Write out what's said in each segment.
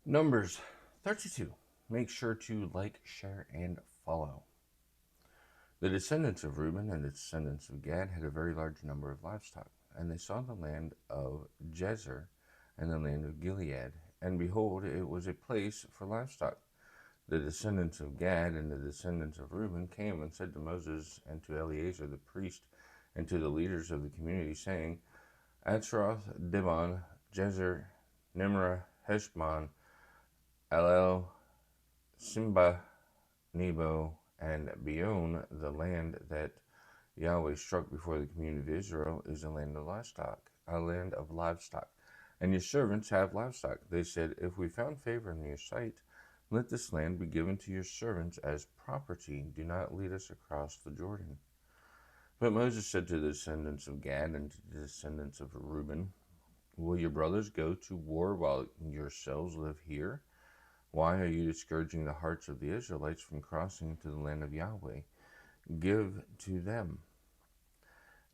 Numbers 32. Make sure to like, share, and follow. The descendants of Reuben and the descendants of Gad had a very large number of livestock, and they saw the land of Jezer and the land of Gilead, and behold, it was a place for livestock. The descendants of Gad and the descendants of Reuben came and said to Moses and to Eleazar the priest and to the leaders of the community, saying, Atroth, Dibon, Jezer, Nimrah, Heshbon, Alel, Simba, Nebo, and Beon, the land that Yahweh struck before the community of Israel, is a land of livestock, a land of livestock. And your servants have livestock. They said, If we found favor in your sight, let this land be given to your servants as property. Do not lead us across the Jordan. But Moses said to the descendants of Gad and to the descendants of Reuben, Will your brothers go to war while yourselves live here? Why are you discouraging the hearts of the Israelites from crossing to the land of Yahweh? Give to them.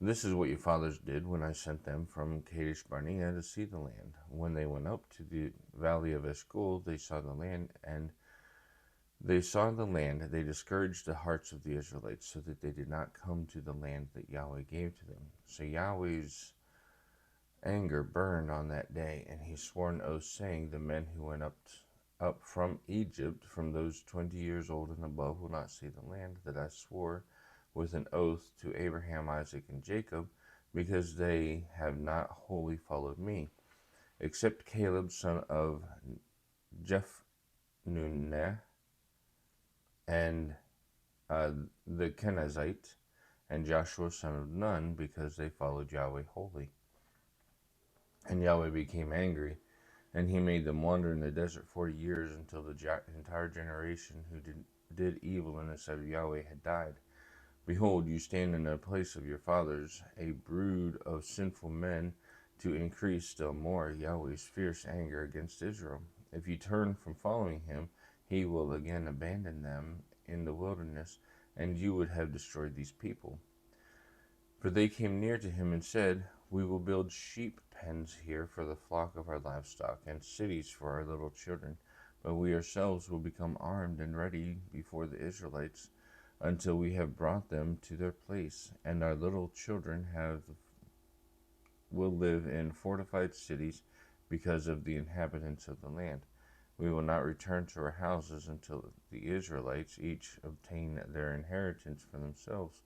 This is what your fathers did when I sent them from Kadesh Barnea to see the land. When they went up to the valley of Eshcol, they saw the land, they discouraged the hearts of the Israelites, so that they did not come to the land that Yahweh gave to them. So Yahweh's anger burned on that day, and he swore an oath, saying, The men who went up from Egypt, from those 20 years old and above, will not see the land that I swore with an oath to Abraham, Isaac, and Jacob, because they have not wholly followed me, except Caleb, son of Jephunneh, and the Kenizzite, and Joshua, son of Nun, because they followed Yahweh wholly. And Yahweh became angry, and he made them wander in the desert 40 years until the entire generation who did evil in the sight of Yahweh had died. Behold, you stand in the place of your fathers, a brood of sinful men, to increase still more Yahweh's fierce anger against Israel. If you turn from following him, he will again abandon them in the wilderness, and you would have destroyed these people. For they came near to him and said, We will build sheep pens here for the flock of our livestock, and cities for our little children, but we ourselves will become armed and ready before the Israelites until we have brought them to their place, and our little children will live in fortified cities because of the inhabitants of the land. We will not return to our houses until the Israelites each obtain their inheritance for themselves.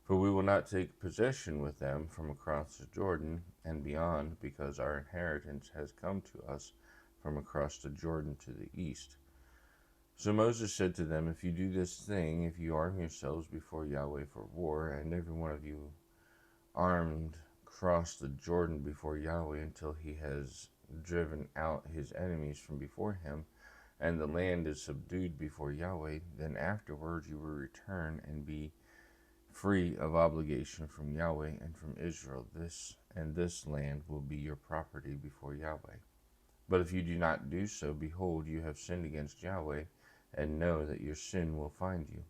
For we will not take possession with them from across the Jordan and beyond, because our inheritance has come to us from across the Jordan to the east. So Moses said to them, If you do this thing, if you arm yourselves before Yahweh for war, and every one of you armed cross the Jordan before Yahweh until he has driven out his enemies from before him, and the land is subdued before Yahweh, then afterward you will return and be free of obligation from Yahweh and from Israel. This land will be your property before Yahweh. But if you do not do so, behold, you have sinned against Yahweh, and know that your sin will find you.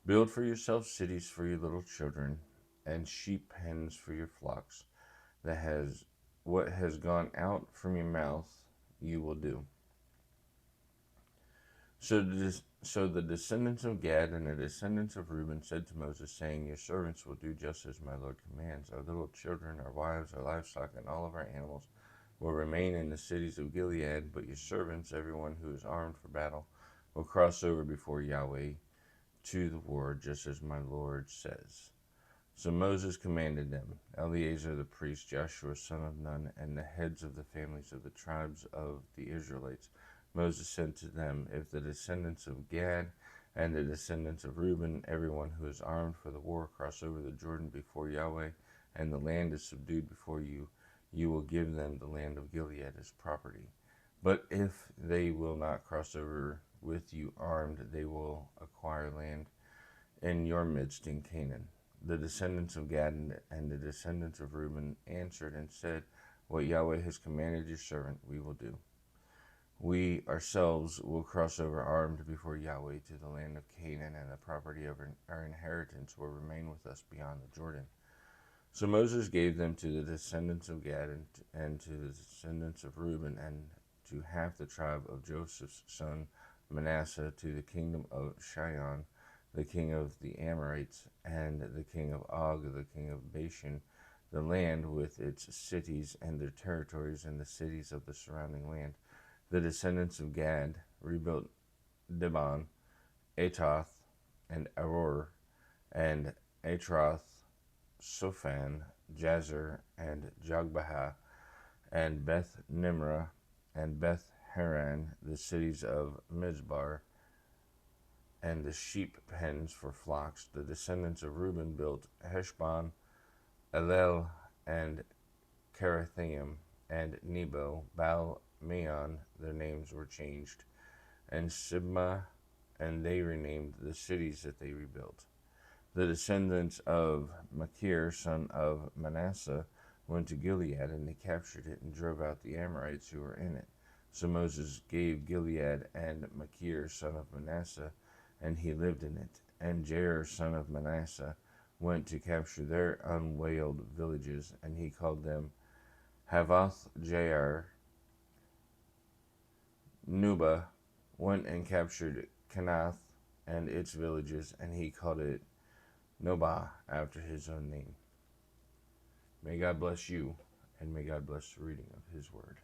Build for yourselves cities for your little children, and sheep pens for your flocks. What has gone out from your mouth you will do. So the descendants of Gad and the descendants of Reuben said to Moses, saying, Your servants will do just as my Lord commands. Our little children, our wives, our livestock, and all of our animals will remain in the cities of Gilead, but your servants, everyone who is armed for battle, will cross over before Yahweh to the war, just as my Lord says. So Moses commanded them, Eleazar the priest, Joshua son of Nun, and the heads of the families of the tribes of the Israelites. Moses said to them, If the descendants of Gad and the descendants of Reuben, everyone who is armed for the war, cross over the Jordan before Yahweh, and the land is subdued before you, you will give them the land of Gilead as property. But if they will not cross over with you armed, they will acquire land in your midst in Canaan. The descendants of Gad and the descendants of Reuben answered and said, What Yahweh has commanded your servant, we will do. We ourselves will cross over armed before Yahweh to the land of Canaan, and the property of our inheritance will remain with us beyond the Jordan. So Moses gave them to the descendants of Gad and to the descendants of Reuben and to half the tribe of Joseph's son Manasseh, to the kingdom of Shion, the king of the Amorites, and the king of Og, the king of Bashan, the land with its cities and their territories, and the cities of the surrounding land. The descendants of Gad rebuilt Dibon, Atoth, and Aror, and Atroth, Sophan, Jazer, and Jogbaha, and Beth Nimrah, and Beth Haran, the cities of Mizbar, and the sheep pens for flocks. The descendants of Reuben built Heshbon, Elel, and Carathaim, and Nebo, Baal Meon, their names were changed, and Sibmah, and they renamed the cities that they rebuilt. The descendants of Machir, son of Manasseh, went to Gilead, and they captured it and drove out the Amorites who were in it. So Moses gave Gilead and Machir, son of Manasseh, and he lived in it. And Jair, son of Manasseh, went to capture their unwalled villages, and he called them Havoth Jair. Nuba went and captured Kenath and its villages, and he called it Nobah, after his own name. May God bless you, and may God bless the reading of his word.